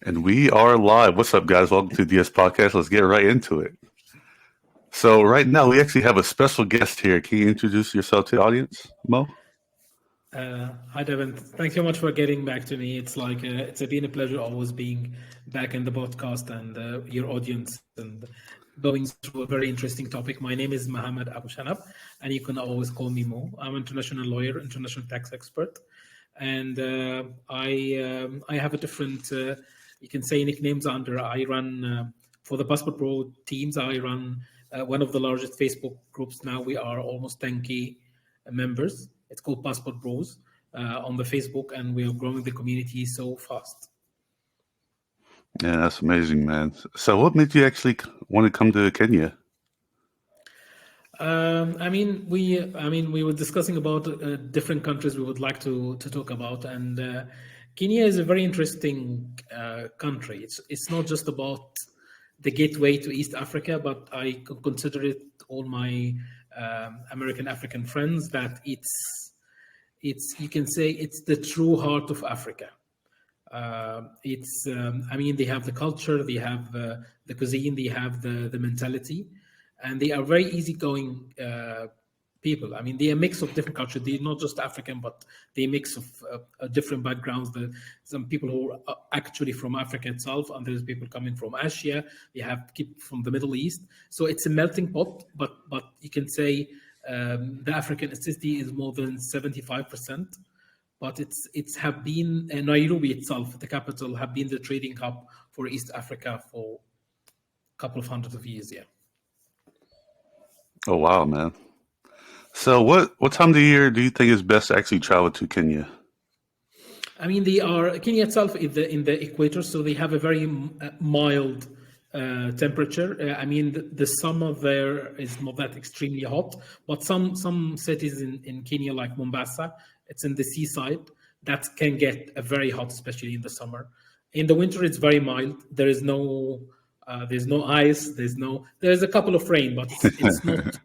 And we are live. What's up, guys? Welcome to DS Podcast. Let's get right into it. So, right now, we actually have a special guest here. Can you introduce yourself to the audience, Mo? Hi, Dehvin. Thanks so much for getting back to me. It's been a pleasure always being back in the podcast and your audience and going through a very interesting topic. My name is Mohammed Aboshanab, and you can always call me Mo. I'm an international lawyer, international tax expert, and I have a different you can say nicknames under. I run for the Passport Pro teams. I run one of the largest Facebook groups now. We are almost 10K members. It's called Passport Bros on the Facebook, and we are growing the community so fast. Yeah, that's amazing, man. So, what made you actually want to come to Kenya? We were discussing about different countries we would like to talk about, and Kenya is a very interesting country. It's not just about the gateway to East Africa, but I consider it all my American African friends that it's you can say it's the true heart of Africa. They have the culture, they have the cuisine, they have the mentality, and they are very easygoing people. I mean, they're a mix of different cultures. They're not just African, but they mix of different backgrounds. Some people who are actually from Africa itself, and there's people coming from Asia. They have people from the Middle East. So it's a melting pot. But you can say the African ethnicity is more than 75%. But it's have been Nairobi itself, the capital, have been the trading hub for East Africa for a couple of hundreds of years. Yeah. Oh, wow, man. So, what time of the year do you think is best to actually travel to Kenya? I mean, Kenya itself is in the equator, so they have a very mild temperature. The summer there is not that extremely hot, but some cities in Kenya, like Mombasa, it's in the seaside, that can get very hot, especially in the summer. In the winter, it's very mild. There's no ice. There's a couple of rain, but it's not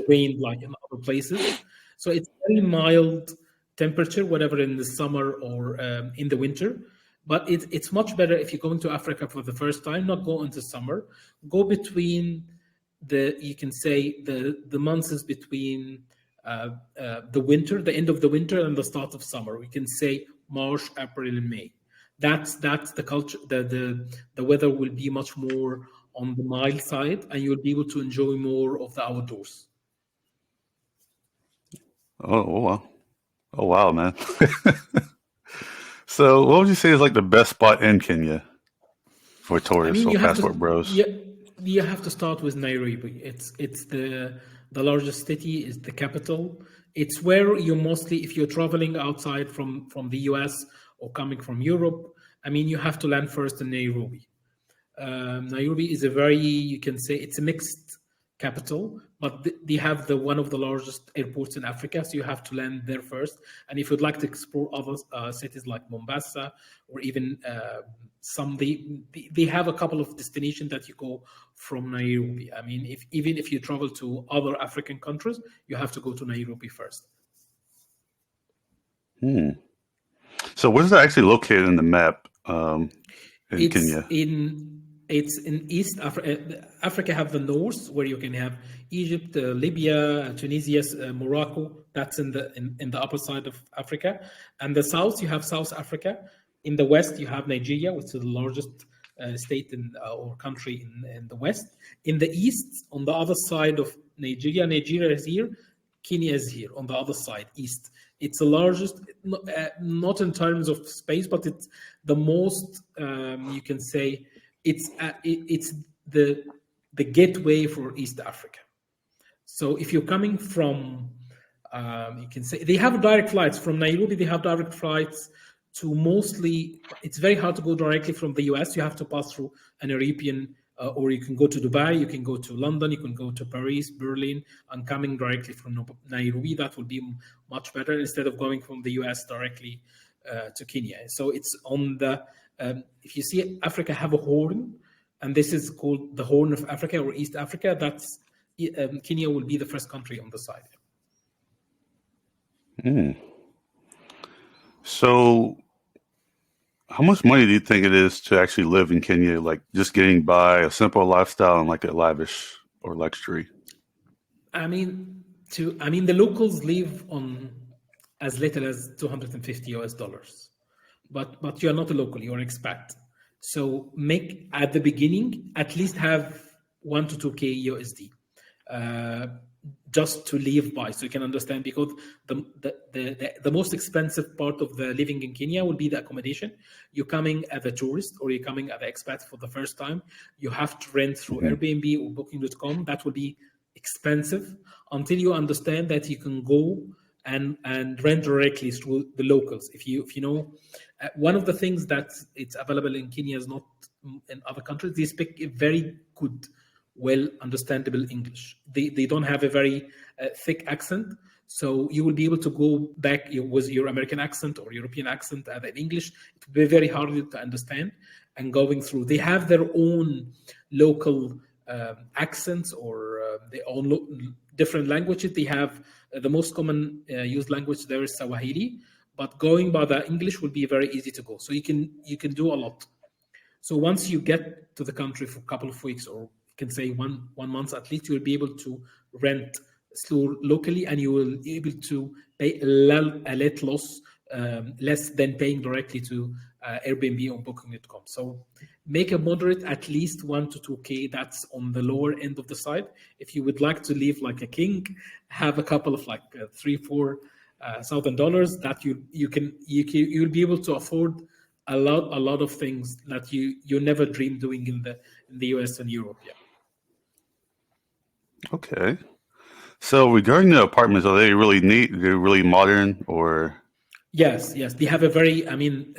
rain like in other places. So it's very mild temperature, whatever in the summer or in the winter. But it's much better if you're going to Africa for the first time, not go into summer. Go between you can say the months is between the winter, the end of the winter, and the start of summer. We can say March, April, and May. That's the culture. The weather will be much more on the mild side, and you'll be able to enjoy more of the outdoors. Oh wow, man. So, what would you say is like the best spot in Kenya for tourists or passport bros? You have to start with Nairobi. It's the largest city, is the capital. It's where you mostly, if you're traveling outside from the US or coming from Europe, you have to land first in Nairobi. Nairobi is you can say it's a mixed capital, but they have one of the largest airports in Africa, so you have to land there first. And if you'd like to explore other cities like Mombasa or even they have a couple of destinations that you go from Nairobi. Even if you travel to other African countries, you have to go to Nairobi first. So where's that actually located in the map in Kenya? It's in East Africa. Africa have the north, where you can have Egypt, Libya, Tunisia, Morocco. That's in the upper side of Africa. And the south, you have South Africa. In the west, you have Nigeria, which is the largest state or country in the west. In the east, on the other side of Nigeria is here. Kenya is here on the other side, east. It's the largest, not in terms of space, but it's the most. You can say it's the gateway for East Africa. So if you're coming from, you can say they have direct flights from Nairobi. They have direct flights to mostly. It's very hard to go directly from the US. You have to pass through an European. Or you can go to Dubai, you can go to London, you can go to Paris, Berlin, and coming directly from Nairobi. That will be much better instead of going from the US directly to Kenya. So it's on if you see Africa have a horn, and this is called the Horn of Africa or East Africa, that's Kenya will be the first country on the side. So How much money do you think it is to actually live in Kenya? Like just getting by a simple lifestyle and like a lavish or luxury. I mean, the locals live on as little as 250 US dollars, but you're not a local, you're an expat. So make at the beginning at least have 1 to 2K USD. Uh, just to live by, so you can understand, because the most expensive part of the living in Kenya will be the accommodation. You're coming as a tourist or you're coming as an expat for the first time, you have to rent through Airbnb or Booking.com. That will be expensive until you understand that you can go and rent directly through the locals. If you know, one of the things that it's available in Kenya is not in other countries. They speak a very good, well understandable English. They don't have a very thick accent, so you will be able to go back with your American accent or European accent and in English. It will be very hard to understand. And going through, they have their own local accents or their own different languages. They have the most common used language there is Swahili, but going by the English will be very easy to go. So you can do a lot. So once you get to the country for a couple of weeks, or you can say one month at least, you will be able to rent locally, and you will be able to pay a lot less than paying directly to Airbnb or Booking.com. So make a moderate, at least 1 to 2K. That's on the lower end of the side. If you would like to live like a king, have a couple of like $3,000-4,000 that you'll be able to afford a lot of things that you never dreamed doing in the US and Europe. Yeah. Okay. So regarding the apartments, are they really neat? They're really modern, or? Yes. They have a very. I mean,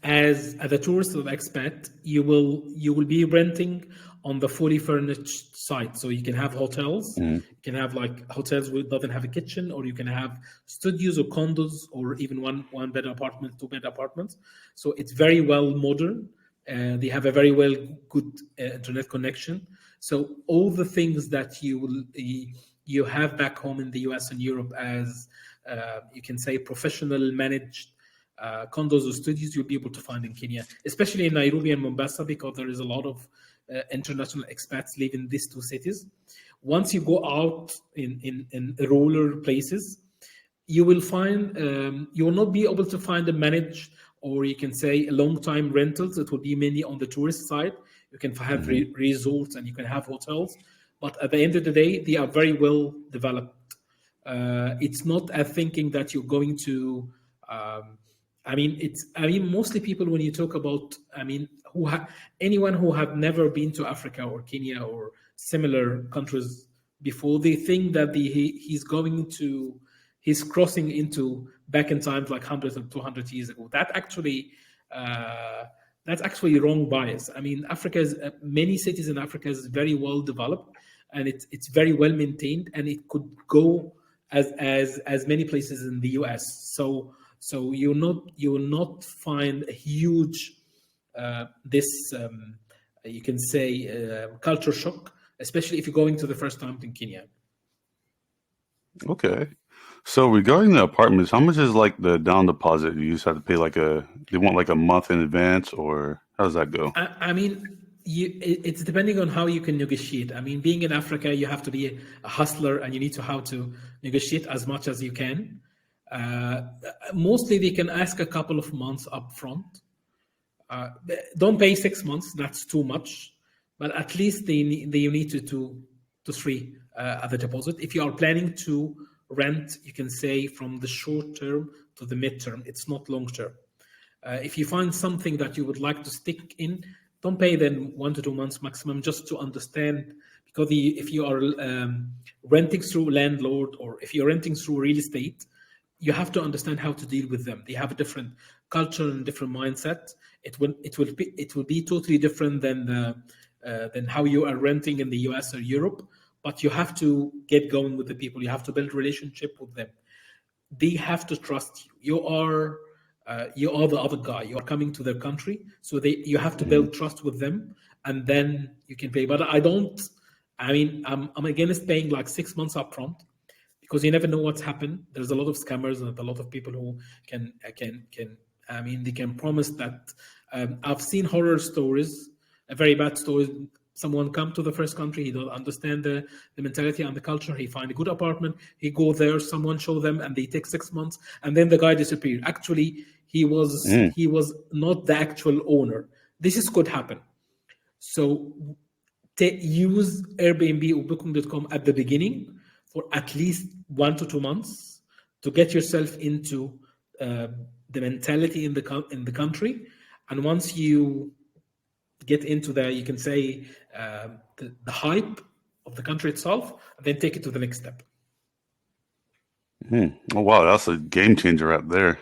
as a tourist or expat, you will be renting on the fully furnished site. So you can have hotels. You can have like hotels which doesn't have a kitchen, or you can have studios or condos, or even one bed apartment, 2 bed apartments. So it's very well modern. They have a very good internet connection. So all the things that you have back home in the US and Europe as you can say professional managed condos or studios, you'll be able to find in Kenya, especially in Nairobi and Mombasa, because there is a lot of international expats live in these two cities. Once you go out in rural places, you will find you will not be able to find a managed, or you can say long-time rentals. It will be mainly on the tourist side. You can have resorts and you can have hotels, but at the end of the day, they are very well developed. It's not a thinking that you're going to. Mostly people, when you talk about, anyone who have never been to Africa or Kenya or similar countries before, they think that he's crossing into back in times like 100 or 200 years ago. That's actually wrong bias. I mean, many cities in Africa is very well developed, and it's very well maintained, and it could go as many places in the US. So you will not find a huge you can say culture shock, especially if you're going to the first time in Kenya. Okay. So regarding the apartments, how much is like the down deposit? You just have to pay they want like a month in advance, or how does that go? It's depending on how you can negotiate. I mean, being in Africa, you have to be a hustler, and you need to how to negotiate as much as you can. Mostly they can ask a couple of months up front. Don't pay 6 months, that's too much, but at least you need to 3 at the deposit. If you are planning to rent, you can say from the short term to the mid-term, it's not long term. If you find something that you would like to stick in, don't pay then 1 to 2 months maximum, just to understand, because if you are renting through landlord, or if you're renting through real estate, you have to understand how to deal with them. They have a different culture and different mindset. It will be totally different than how you are renting in the US or Europe. But you have to get going with the people. You have to build relationship with them. They have to trust you. You are the other guy. You are coming to their country, so you have to build trust with them, and then you can pay. But I'm against paying like 6 months up front, because you never know what's happened. There's a lot of scammers and a lot of people who can I mean, they can promise that. I've seen horror stories, very bad stories. Someone come to the first country, he don't understand the mentality and the culture. He find a good apartment, he go there, someone show them, and they take 6 months, and then the guy disappeared. Actually, he was not the actual owner. This could happen. So use Airbnb or Booking.com at the beginning for at least 1 to 2 months to get yourself into the mentality in the country, and once you get into you can say the hype of the country itself, and then take it to the next step. Oh wow, that's a game changer right there.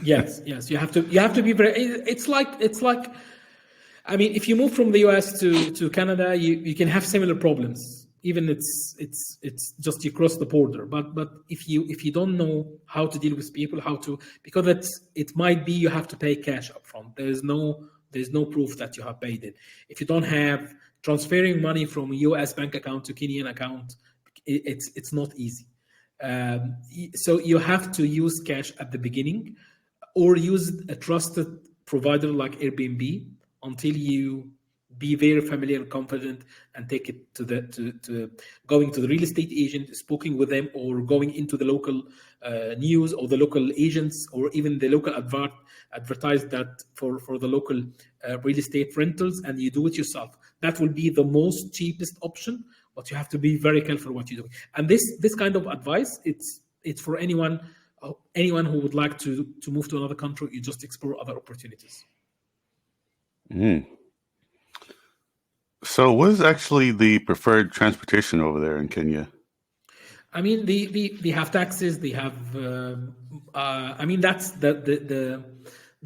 yes, you have to be very. It's like. I mean, if you move from the US to Canada, you can have similar problems. Even it's just you cross the border. But if you don't know how to deal with people, because it might be you have to pay cash upfront. There's no proof that you have paid it. If you don't have transferring money from a US bank account to Kenyan account, it's not easy. So you have to use cash at the beginning, or use a trusted provider like Airbnb until you be very familiar and confident, and take it to going to the real estate agent, speaking with them, or going into the local news or the local agents, or even the local advertise that for the local real estate rentals, and you do it yourself. That will be the most cheapest option, but you have to be very careful what you do. And this kind of advice, it's for anyone who would like to move to another country. You just explore other opportunities. So what is actually the preferred transportation over there in Kenya? I mean, they have taxis. They have. I mean, that's the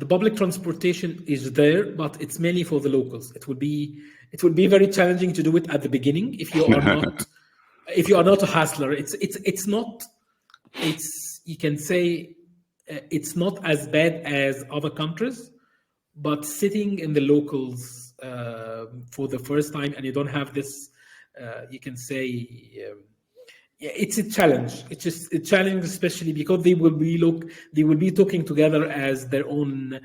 public transportation is there, but it's mainly for the locals. It would be very challenging to do it at the beginning if you are not a hustler. It's not. You can say it's not as bad as other countries, but sitting in the locals for the first time, and you don't have this, you can say, it's a challenge. It's just a challenge, especially because they will be talking together as their own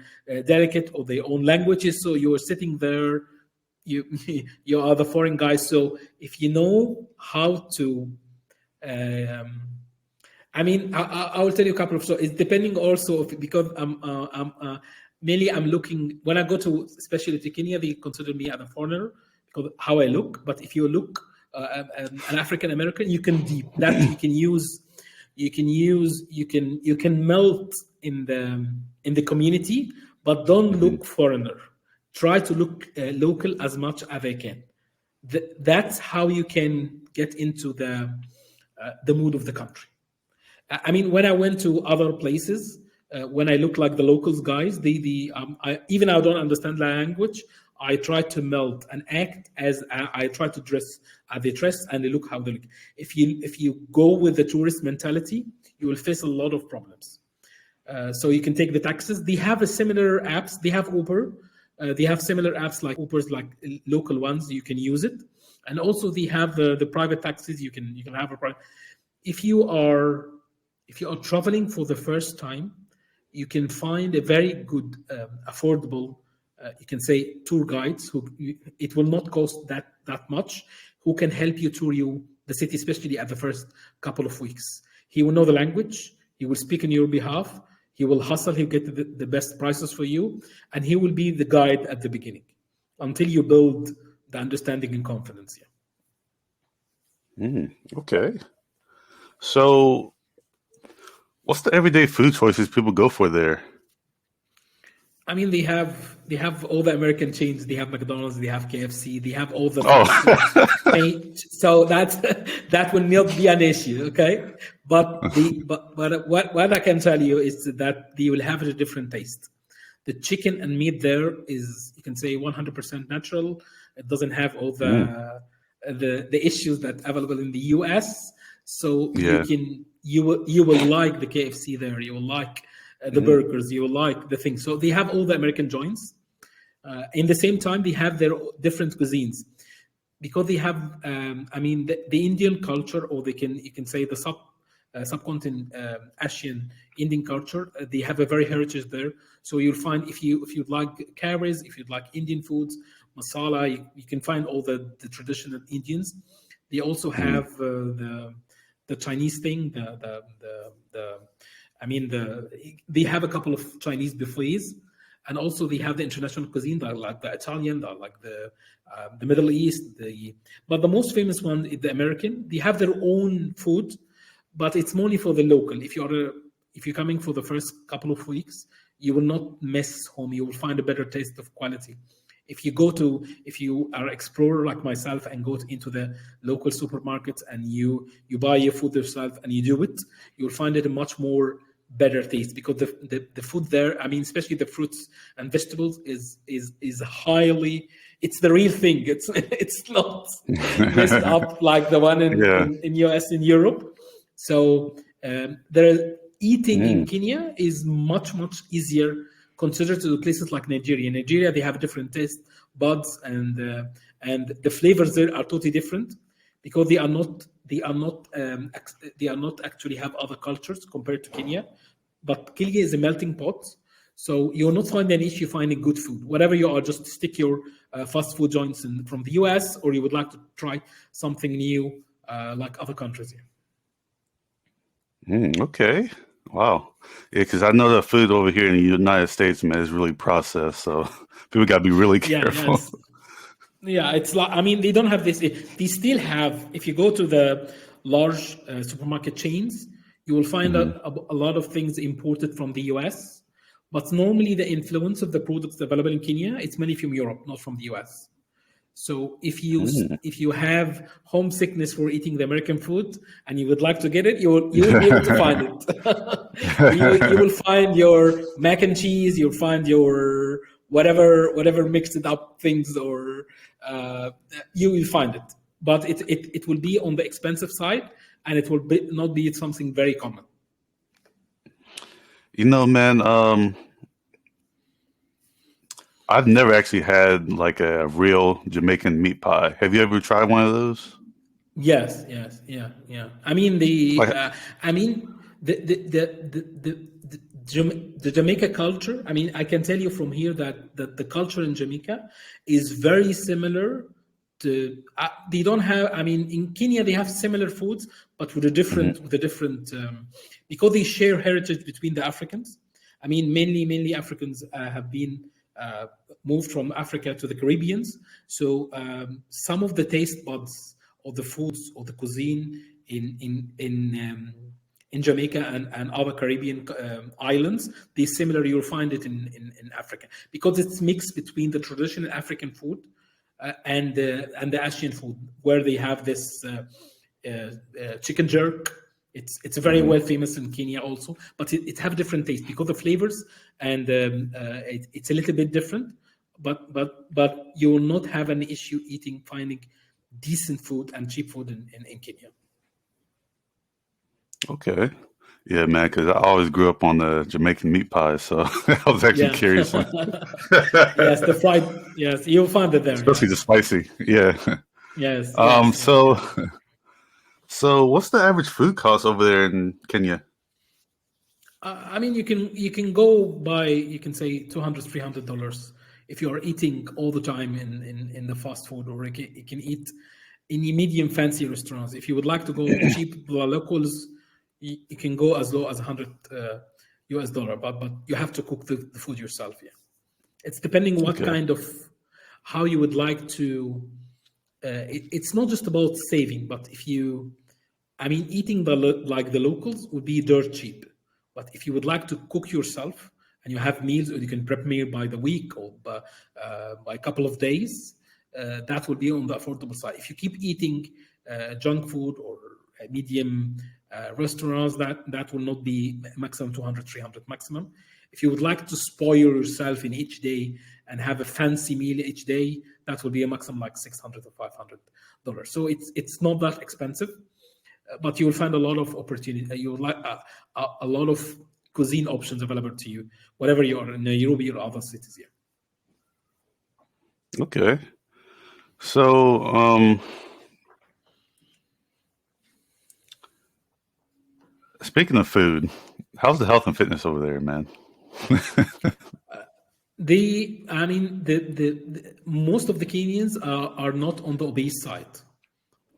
delegate or their own languages. So you're sitting there, you are the foreign guys. So if you know how to, I mean, I will tell you a couple of. So it's depending also because mainly I'm looking, when I go to, especially to Kenya, they consider me as a foreigner because how I look. But if you look an African American, you can melt in the community, but don't look foreigner. Try to look local as much as I can. That's how you can get into the mood of the country. I mean, when I went to other places, when I look like the locals guys, even I don't understand the language, I try to melt and act as I try to dress as they dress, and they look how they look. If you go with the tourist mentality, you will face a lot of problems. So you can take the taxis. They have a similar apps. They have Uber. They have similar apps like Uber's, like local ones. You can use it, and also they have the private taxis. You can have a private. If you are traveling for the first time, you can find a very good, affordable, you can say, tour guides who it will not cost that much, who can help you tour the city, especially at the first couple of weeks. He will know the language. He will speak on your behalf. He will hustle. He'll get the best prices for you, and he will be the guide at the beginning until you build the understanding and confidence. Yeah. Okay. So, what's the everyday food choices people go for there? I mean, they have all the American chains. They have McDonald's. They have KFC. They have all the. So that will not be an issue, okay? But what I can tell you is that they will have a different taste. The chicken and meat there is, you can say, 100% natural. It doesn't have all the issues that are available in the US. So you will like the KFC there. You will like the burgers. You will like the things. So they have all the American joints. In the same time, they have their different cuisines because they have. I mean, the Indian culture, or you can say the subcontinent, Asian, Indian culture. They have a very heritage there. So you'll find if you'd like curries, if you'd like Indian foods, masala, you can find all the traditional Indians. They also have the Chinese thing. They have a couple of Chinese buffets, and also they have the international cuisine, like the Italian, like the Middle East. But the most famous one is the American. They have their own food, but it's mainly for the local. If you're coming for the first couple of weeks, you will not miss home. You will find a better taste of quality. If you are an explorer like myself and go into the local supermarkets and you buy your food yourself and you do it, you'll find it a much more better taste, because the food there, especially the fruits and vegetables, is highly, it's the real thing. It's not messed up like the one in US, in Europe. So eating in Kenya is much easier considered to places like Nigeria. In Nigeria, they have different taste buds, and the flavors there are totally different, because they are not actually have other cultures compared to Kenya. But Kenya is a melting pot, so you'll not find an issue finding good food. Whatever you are, just stick your fast food joints from the US, or you would like to try something new like other countries here. Okay. Wow. Yeah, because I know the food over here in the United States, man, is really processed. So people got to be really careful. Yeah, it's like, they don't have this. They still have, if you go to the large supermarket chains, you will find a lot of things imported from the US. But normally the influence of the products available in Kenya, it's mainly from Europe, not from the US. So if you have homesickness for eating the American food and you would like to get it, you'll be able to find it. you will find your mac and cheese, you'll find your whatever mixed it up things, or you will find it. But it will be on the expensive side, and it will not be something very common. Man, I've never actually had like a real Jamaican meat pie. Have you ever tried one of those? Yes, yeah. The Jamaica culture. I can tell you from here that the culture in Jamaica is very similar to. They don't have. In Kenya they have similar foods, but with a different because they share heritage between the Africans. Mainly Africans have been moved from Africa to the Caribbeans. So some of the taste buds of the foods or the cuisine in Jamaica and other Caribbean islands, they're similar. You'll find it in Africa, because it's mixed between the traditional African food and the Asian food, where they have this chicken jerk. It's very well famous in Kenya also, but it have different taste because the flavors, and it's a little bit different. But you will not have an issue finding decent food and cheap food in Kenya. Okay. Yeah, man, because I always grew up on the Jamaican meat pie, so I was actually curious. Yes, the fried. Yes, you'll find it there. Especially the spicy. Yeah. Yes. So what's the average food cost over there in Kenya? You can go by, you can say $200-$300 if you are eating all the time in the fast food, or you can eat in medium fancy restaurants. If you would like to go cheap locals, you can go as low as $100 US, but you have to cook the food yourself. Yeah, it's depending what kind of, how you would like to. It's not just about saving, but if you, eating like the locals would be dirt cheap. But if you would like to cook yourself and you have meals, or you can prep meal by the week or by a couple of days, that will be on the affordable side. If you keep eating junk food or medium restaurants, that will not be maximum $200-$300 maximum. If you would like to spoil yourself in each day and have a fancy meal each day, that will be a maximum like $600 or $500. So it's not that expensive, but you will find a lot of opportunity. You will like a lot of cuisine options available to you, whatever you are in Nairobi or other cities here. Okay, so Speaking of food, how's the health and fitness over there, man? The most of the Kenyans are not on the obese side.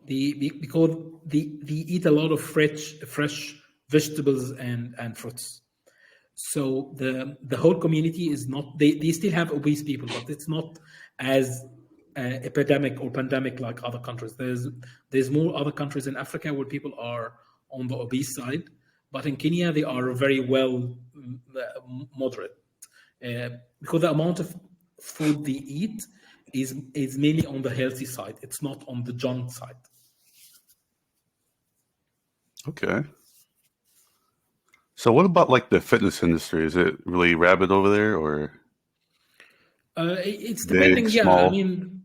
Because they eat a lot of fresh vegetables and fruits. So the whole community is not. They still have obese people, but it's not as epidemic or pandemic like other countries. There's more other countries in Africa where people are on the obese side, but in Kenya they are very well moderate. Because the amount of food they eat is mainly on the healthy side. It's not on the junk side. Okay. So what about like the fitness industry? Is it really rabid over there, or It's big, depending. Yeah, I small? mean,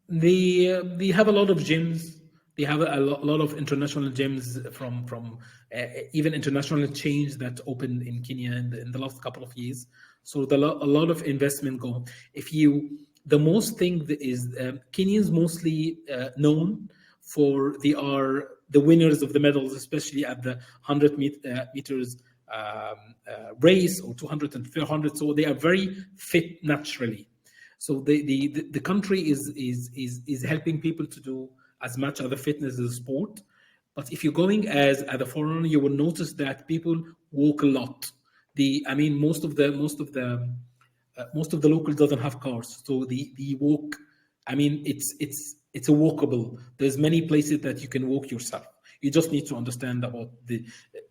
they have a lot of gyms. They have a lot of international gyms from even international chains that opened in Kenya in the last couple of years. So a lot of investment go. The most thing that is Kenyans mostly known for they are the winners of the medals, especially at the 100 meters race or 200 and 400. So they are very fit naturally. So the country is helping people to do as much of the fitness as sport. But if you're going as a foreigner, you will notice that people walk a lot. Most of the locals doesn't have cars, so the walk. It's a walkable. There's many places that you can walk yourself. You just need to understand about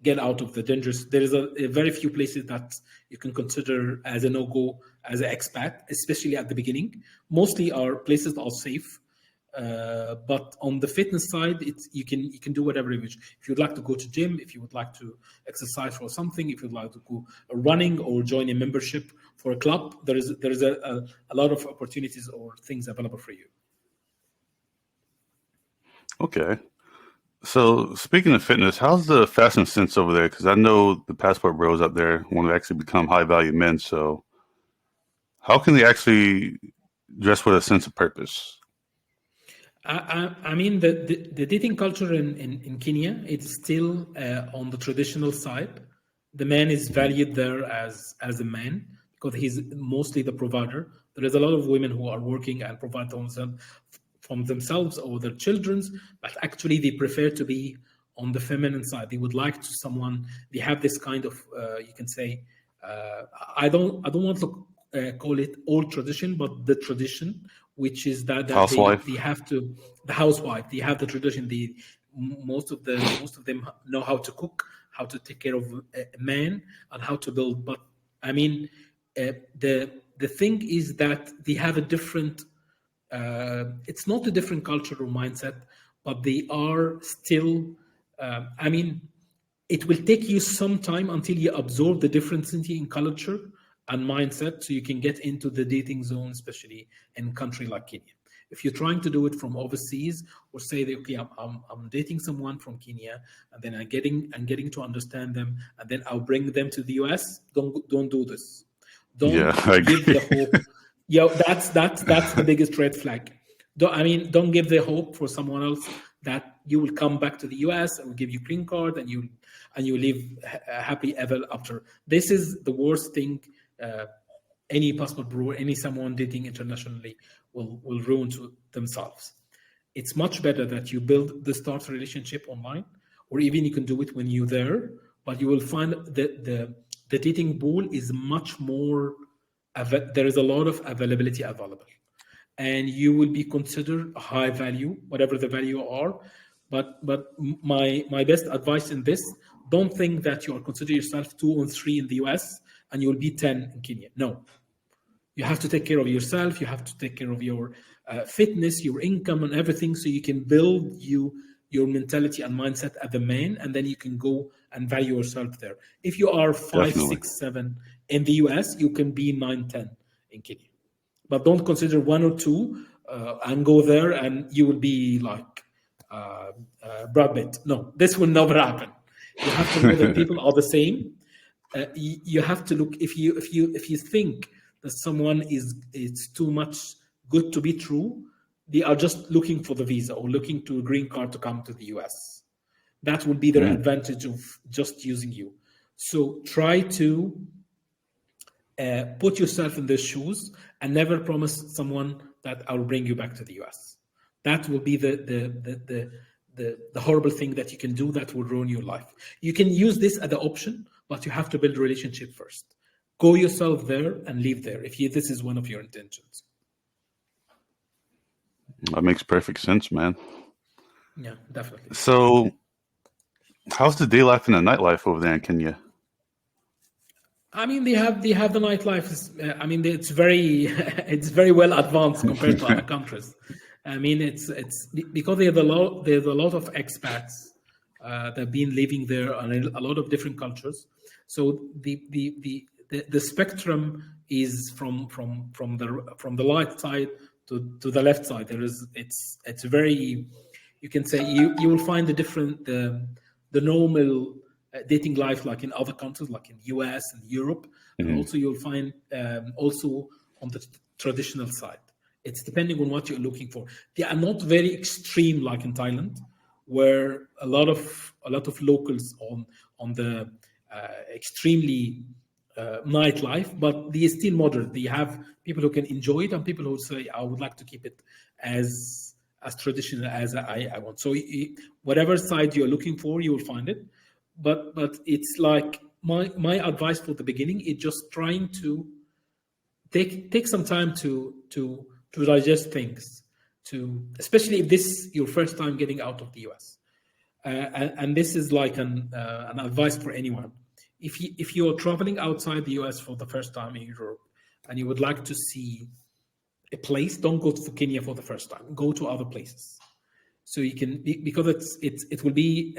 get out of the dangerous. There is a very few places that you can consider as a no-go as an expat, especially at the beginning. Mostly our places are safe. But on the fitness side, you can do whatever you wish. If you'd like to go to gym, if you would like to exercise for something, if you'd like to go running or join a membership for a club, there is a lot of opportunities or things available for you. Okay. So speaking of fitness, how's the fashion sense over there? Because I know the passport bros up there want to actually become high value men. So how can they actually dress with a sense of purpose? The dating culture in Kenya, it's still on the traditional side. The man is valued there as a man because he's mostly the provider. There is a lot of women who are working and provide from themselves or their children's, but actually they prefer to be on the feminine side. They would like they have this kind of you can say I don't want to call it old tradition, but the tradition, which is that Housewife. they have to the housewife. They have the tradition. Most of them know how to cook, how to take care of a man, and how to build. But the thing is that they have a different. It's not a different cultural mindset, but they are still. It will take you some time until you absorb the difference in culture and mindset, so you can get into the dating zone, especially in a country like Kenya. If you're trying to do it from overseas, or say that okay, I'm dating someone from Kenya, and then I'm getting to understand them, and then I'll bring them to the US. Don't do this. Don't give the hope. That's the biggest red flag. Don't give the hope for someone else that you will come back to the US and will give you green card and you live happy ever after. This is the worst thing. Any passport bro, someone dating internationally will ruin to themselves. It's much better that you build the start relationship online, or even you can do it when you're there. But you will find that the dating pool is much more. There is a lot of availability available, and you will be considered high value, whatever the value are. But my best advice in this: don't think that you are consider yourself 2 or 3 in the US and you'll be 10 in Kenya. No, you have to take care of yourself. You have to take care of your fitness, your income, and everything, so you can build your mentality and mindset as a man, and then you can go and value yourself there. If you are 5, 6, 7 in the US, you can be 9, 10 in Kenya. But don't consider 1 or 2 and go there and you will be like Brad Pitt. No, this will never happen. You have to know that people are the same. You have to look if you think that someone is too much good to be true, they are just looking for the visa or looking to a green card to come to the US. That will be their advantage of just using you. So try to put yourself in their shoes and never promise someone that I'll bring you back to the US. That will be the horrible thing that you can do that will ruin your life. You can use this as an option, but you have to build a relationship first. Go yourself there and live there if this is one of your intentions. That makes perfect sense, man. Yeah, definitely. So how's the day life and the nightlife over there in Kenya? I mean, they have the nightlife. I mean, it's very well advanced compared to other countries. I mean, it's because there's a lot of expats that have been living there and a lot of different cultures. So the spectrum is from the light side to the left side. It's very, you can say you will find the normal dating life like in other countries, like in US and Europe, and also you'll find also on the traditional side. It's depending on what you're looking for. They are not very extreme like in Thailand, where a lot of locals on the extremely nightlife, but they are still moderate. They have people who can enjoy it and people who say, I would like to keep it as traditional as I want. So whatever side you're looking for, you will find it. But it's like my advice for the beginning is just trying to take some time to digest things, especially if this is your first time getting out of the US. And this is like an advice for anyone. If you are traveling outside the US for the first time in Europe and you would like to see a place, don't go to Kenya for the first time. Go to other places. So you can, because it will be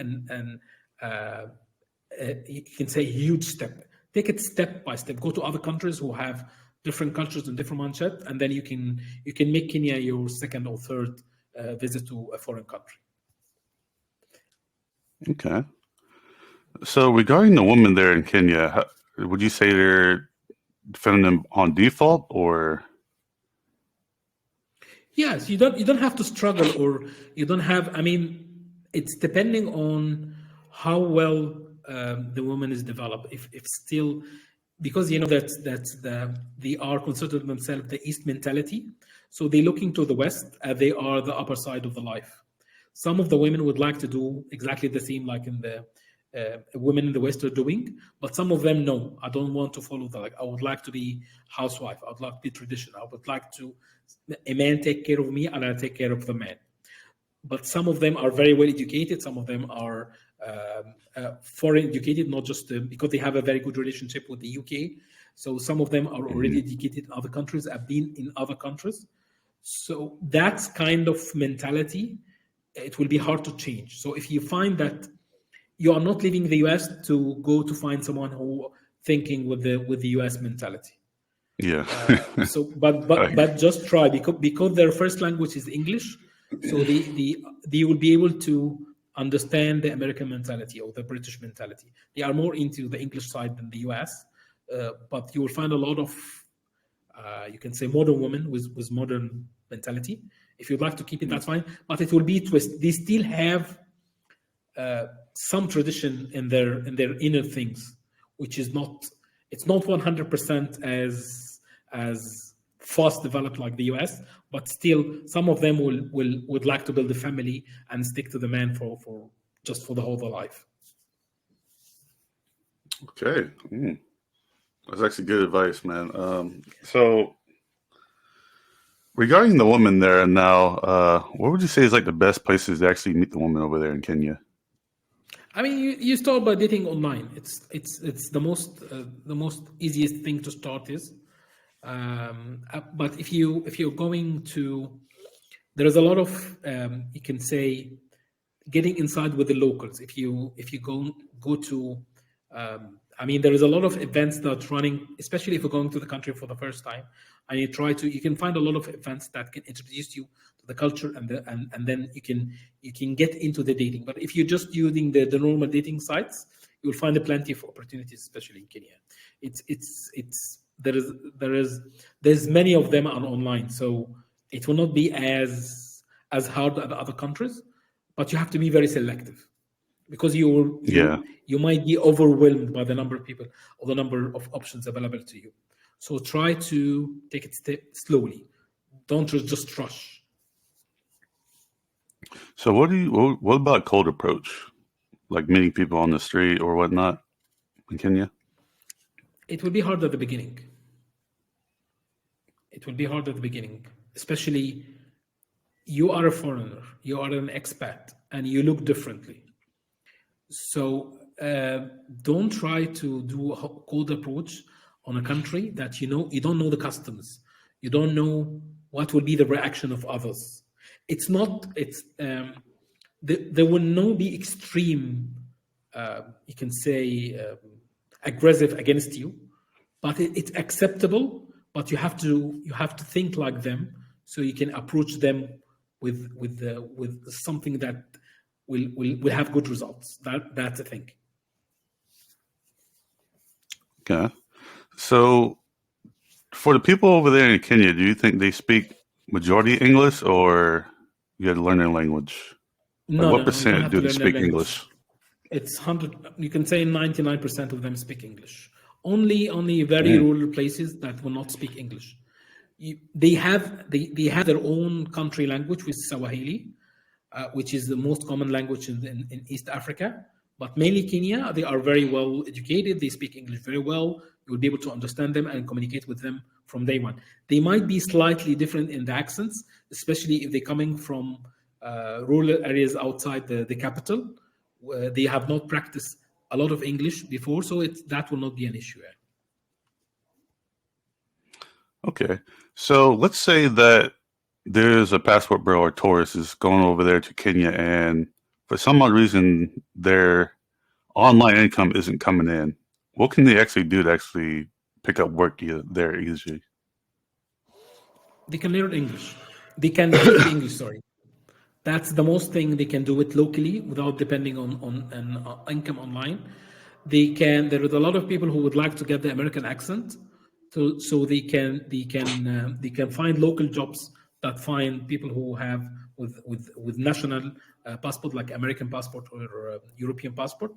you can say a huge step. Take it step by step. Go to other countries who have different cultures and different mindset, and then you can make Kenya your second or third visit to a foreign country. Okay. So regarding the women there in Kenya, would you say they're defending them on default, or? Yes, you don't have to struggle, or you don't have. I mean, it's depending on how well the woman is developed. If still, because you know that they are considered themselves the East mentality, so they're looking to the West. They are the upper side of the life. Some of the women would like to do exactly the same, like in the women in the West are doing, but some of them no. I don't want to follow that. Like, I would like to be housewife. I would like to be traditional. I would like to a man take care of me and I take care of the man. But some of them are very well educated. Some of them are foreign educated, not just because they have a very good relationship with the UK. So some of them are already educated in other countries, have been in other countries. So that kind of mentality, it will be hard to change. So if you find that you are not leaving the US to go to find someone who thinking with the US mentality. Yeah. But just try, because their first language is English, so they will be able to understand the American mentality or the British mentality. They are more into the English side than the US, but you will find a lot of you can say modern women with modern mentality. If you'd like to keep it, that's fine. But it will be twist. They still have some tradition in their inner things, which is not. It's not 100% as fast developed like the US, but still some of them would like to build a family and stick to the man for the whole of their life. Okay. That's actually good advice, man. So regarding the woman there now, what would you say is like the best places to actually meet the woman over there in Kenya? I mean, you start by dating online. It's the most easiest thing to start is. But if you're going to, there is a lot of you can say getting inside with the locals. If you go to, I mean, there is a lot of events that are running, especially if you're going to the country for the first time, and you can find a lot of events that can introduce you to the culture, and then you can get into the dating. But if you're just using the normal dating sites, you'll find plenty of opportunities, especially in Kenya. There's many of them are online, so it will not be as hard as other countries, but you have to be very selective. because you might be overwhelmed by the number of people or the number of options available to you. So try to take it slowly. Don't just rush. So what about cold approach, like meeting people on the street or whatnot in Kenya? It will be hard at the beginning. It will be hard at the beginning, especially you are a foreigner, you are an expat, and you look differently. So don't try to do a cold approach on a country that you don't know the customs, you don't know what will be the reaction of others. It's not. There will not be extreme, you can say, aggressive against you, but it's acceptable. But you have to think like them, so you can approach them with something that will have good results. That's the thing. Okay. So for the people over there in Kenya, do you think they speak majority English, or you had to learn their language? No, what percent do they speak English? It's 100. You can say 99% of them speak English. Only very rural places that will not speak English. They have their own country language, which is Swahili, which is the most common language in East Africa. But mainly Kenya, they are very well educated. They speak English very well. You will be able to understand them and communicate with them from day one. They might be slightly different in the accents, especially if they're coming from rural areas outside the capital, where they have not practiced a lot of English before, so that will not be an issue. Okay, so let's say that there's a passport bureau or tourist is going over there to Kenya, and for some odd reason their online income isn't coming in. What can they actually do to actually pick up work there easily? They can learn English. They can speak English, sorry. That's the most thing they can do it locally without depending on an income online. There is a lot of people who would like to get the American accent, so they can find local jobs that find people who have with national passport, like American passport or European passport.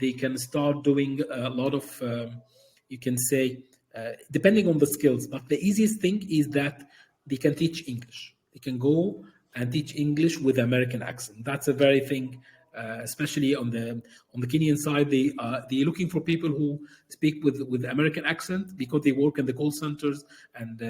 They can start doing a lot of you can say depending on the skills. But the easiest thing is that they can teach English. They can go and teach English with American accent. That's a very thing, especially on the Kenyan side. They're looking for people who speak with American accent because they work in the call centers and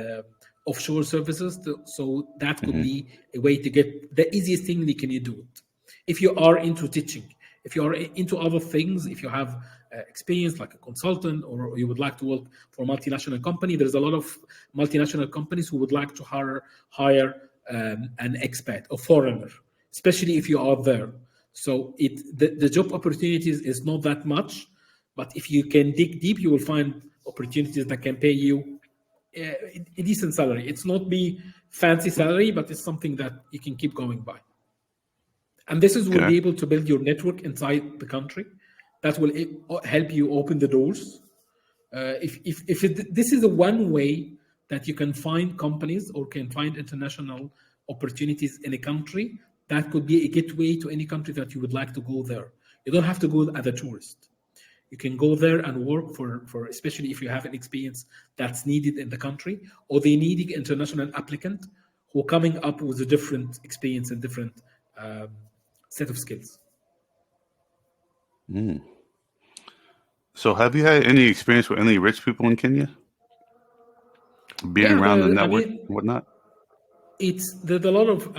offshore services. So that could be a way to get the easiest thing they can do it. If you are into teaching, if you are into other things, if you have experience like a consultant, or you would like to work for a multinational company, there's a lot of multinational companies who would like to hire an expat, a foreigner, especially if you are there. So the job opportunities is not that much, but if you can dig deep, you will find opportunities that can pay you a decent salary. It's not be fancy salary, but it's something that you can keep going by. And this will be able to build your network inside the country. That will help you open the doors. This is the one way that you can find companies or can find international opportunities in a country, that could be a gateway to any country that you would like to go there. You don't have to go as a tourist. You can go there and work for especially if you have an experience that's needed in the country, or they need an international applicant who are coming up with a different experience and different set of skills. So have you had any experience with any rich people in Kenya? Being around the network and whatnot? There's a lot of,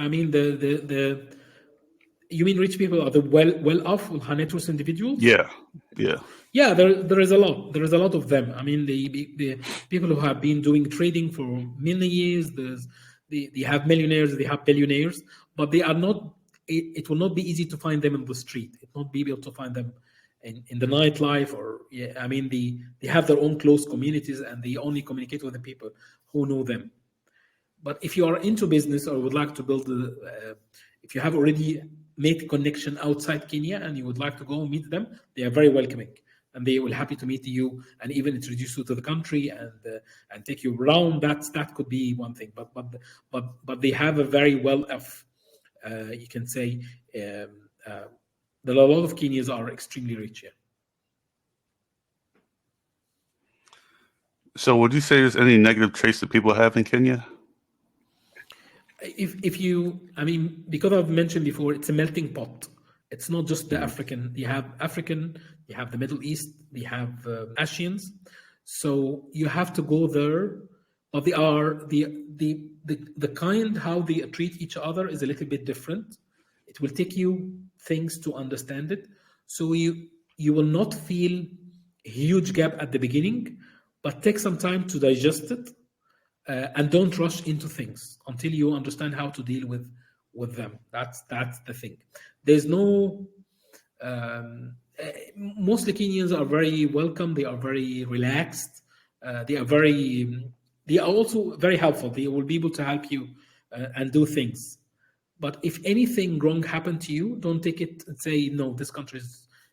you mean rich people are the well off, high net worth individuals? Yeah. There is a lot. There is a lot of them. I mean, the people who have been doing trading for many years. They have millionaires, they have billionaires, but they are not. It will not be easy to find them in the street. It will not be able to find them in the nightlife, or they have their own close communities and they only communicate with the people who know them. But if you are into business or would like to build, if you have already made a connection outside Kenya and you would like to go meet them, they are very welcoming and they will be happy to meet you and even introduce you to the country and take you around. That could be one thing. But they have a very well-off, you can say, There are a lot of Kenyans are extremely rich here. So would you say there's any negative traits that people have in Kenya? If you, I mean, because I've mentioned before, it's a melting pot. It's not just the African. You have African, you have the Middle East, you have Asians. So you have to go there, but they are the kind how they treat each other is a little bit different. It will take you things to understand it. So you will not feel a huge gap at the beginning, but take some time to digest it. And don't rush into things until you understand how to deal with them. That's the thing. There's no mostly Kenyans are very welcome. They are very relaxed. They are also very helpful. They will be able to help you and do things. But if anything wrong happened to you, don't take it and say, no, this country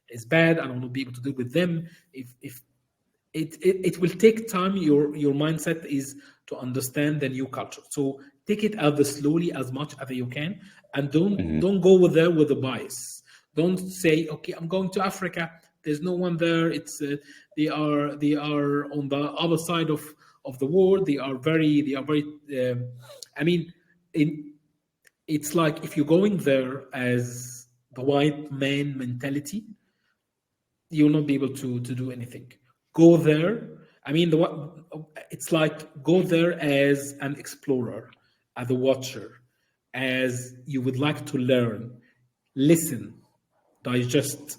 is bad. I don't want to be able to deal with them. If it will take time. Your mindset is to understand the new culture. So take it as slowly as much as you can, and don't go there with a bias. Don't say, okay, I'm going to Africa. There's no one there. It's they are on the other side of the world. They are very. I mean, it's like if you're going there as the white man mentality, you'll not be able to do anything. Go there. I mean, it's like go there as an explorer, as a watcher, as you would like to learn, listen, digest,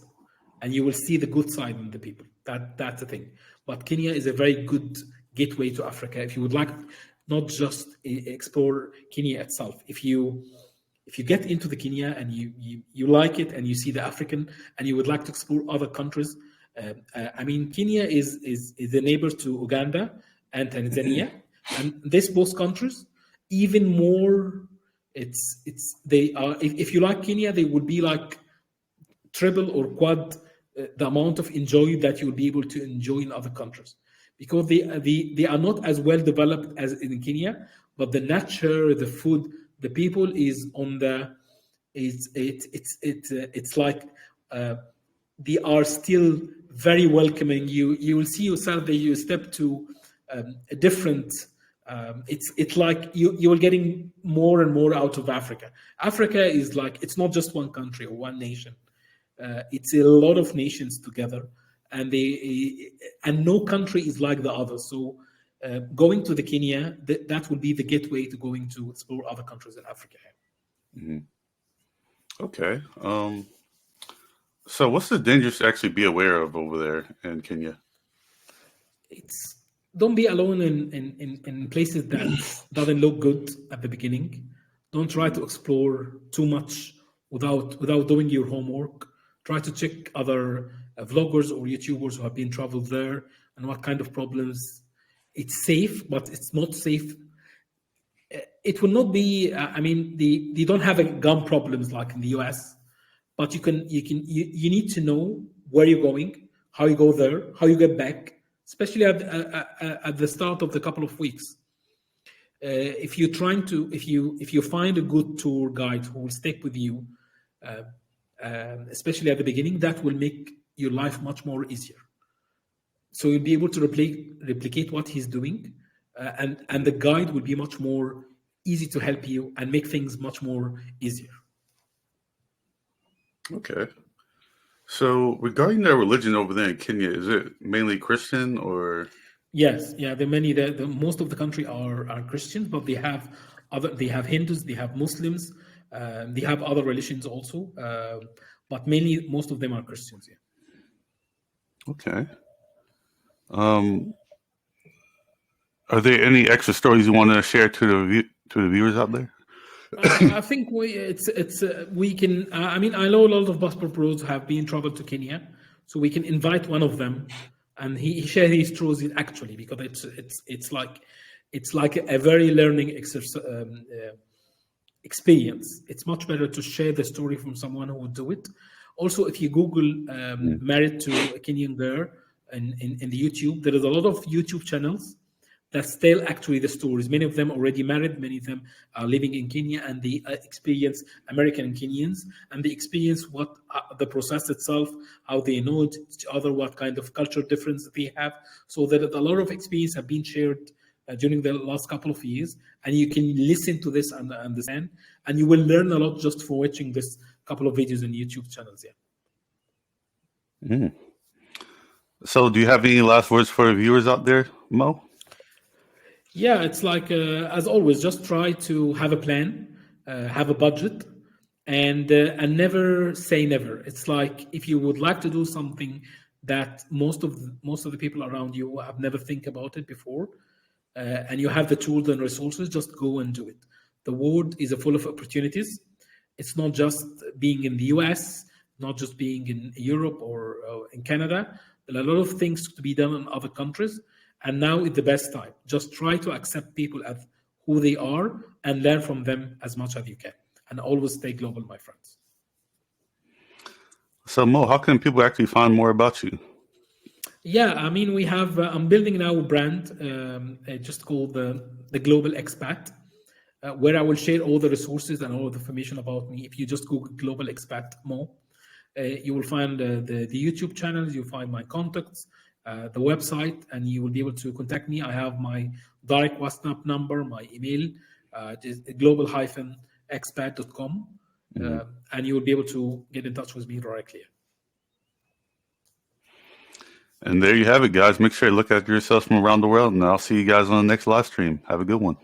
and you will see the good side in the people. That's the thing. But Kenya is a very good gateway to Africa if you would like not just explore Kenya itself. If you get into the Kenya and you like it and you see the African and you would like to explore other countries. I mean, Kenya is a neighbor to Uganda and Tanzania, and these both countries, even more. They are. If you like Kenya, they would be like triple or quad the amount of enjoy that you will be able to enjoy in other countries, because they are not as well developed as in Kenya, but the nature, the food, the people is on the. It's like. They are still very welcoming. You will see yourself that you step to a different. It's like you're getting more and more out of Africa. Africa is like, it's not just one country or one nation. It's a lot of nations together, and no country is like the other. So going to the Kenya, that would be the gateway to going to explore other countries in Africa. Okay. So what's the dangers to actually be aware of over there in Kenya? Don't be alone in places that doesn't look good at the beginning. Don't try to explore too much without doing your homework. Try to check other vloggers or YouTubers who have been traveled there and what kind of problems. It's safe, but it's not safe. It will not be. I mean, they don't have gun problems like in the US. But you need to know where you're going, how you go there, how you get back, especially at the start of the couple of weeks. If you find a good tour guide who will stick with you, especially at the beginning, that will make your life much more easier. So you'll be able to replicate what he's doing, and the guide will be much more easy to help you and make things much more easier. Okay. So regarding their religion over there in Kenya, is it mainly Christian or? Yes, yeah. The most of the country are Christians, but they have Hindus, they have Muslims, they have other religions also, but mainly most of them are Christians. Yeah. Okay. Are there any extra stories you want to share to the viewers out there? I think we can. I mean, I know a lot of passport pros have been traveled to Kenya, so we can invite one of them, and he share his stories actually, because it's like a very learning experience. It's much better to share the story from someone who would do it. Also, if you Google "married to a Kenyan girl" in the YouTube, there is a lot of YouTube channels That's still actually the stories. Many of them already married, many of them are living in Kenya, and they experience American and Kenyans, and they experience what the process itself, how they know each other, what kind of culture difference they have. So that a lot of experience have been shared during the last couple of years, and you can listen to this and understand, and you will learn a lot just for watching this couple of videos on YouTube channels. So do you have any last words for viewers out there, Mo? Yeah, it's like, as always, just try to have a plan, have a budget, and never say never. It's like, if you would like to do something that most of the people around you have never think about it before, and you have the tools and resources, just go and do it. The world is full of opportunities. It's not just being in the US, not just being in Europe or in Canada. There are a lot of things to be done in other countries. And now is the best time. Just try to accept people as who they are and learn from them as much as you can. And always stay global, my friends. So Mo, how can people actually find more about you? Yeah, I mean, we have, I'm building now a brand just called the Global Expat, where I will share all the resources and all the information about me. If you just Google Global Expat Mo, you will find the YouTube channels, you'll find my contacts, the website, and you will be able to contact me. I have my direct WhatsApp number, my email, global-expat.com, and you will be able to get in touch with me directly. And there you have it, guys. Make sure to look after yourselves from around the world, and I'll see you guys on the next live stream. Have a good one.